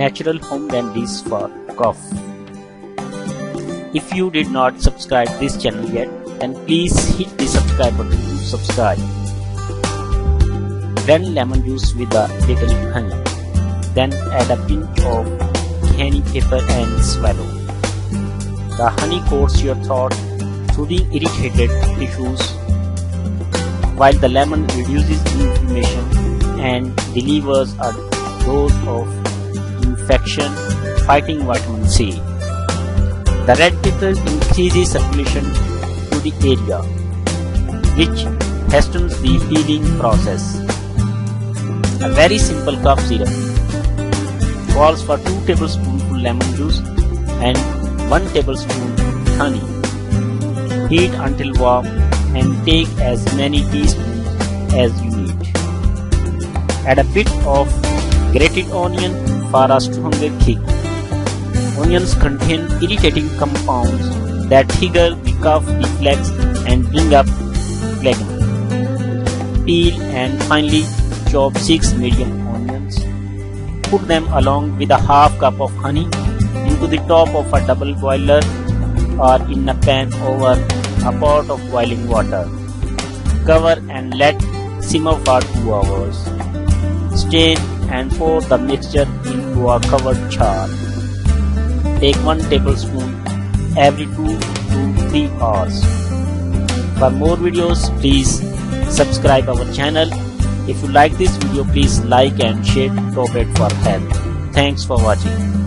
natural home remedies for cough. If you did not subscribe this channel yet, then please hit the subscribe button to subscribe. Blend lemon juice with a little honey. Then add a pinch of cayenne pepper and swallow. The honey coats your throat, soothing irritated tissues, while the lemon reduces inflammation and delivers a dose of infection-fighting vitamin C. The red pepper increases circulation to the area, which hastens the healing process. A very simple cough syrup calls for 2 tablespoons lemon juice and 1 tablespoon honey. Heat until warm and take as many teaspoons as you need. Add a bit of grated onion for a stronger kick. Onions contain irritating compounds that trigger the cough reflex and bring up phlegm. Peel and finely chop 6 medium onions. Put them along with a half cup of honey into the top of a double boiler or in a pan over a pot of boiling water. Cover and let simmer for 2 hours. Strain and pour the mixture into a covered jar. Take 1 tablespoon every 2 to 3 hours. For more videos, please subscribe our channel. If you like this video, please like and share to cooperate for help. Thanks for watching.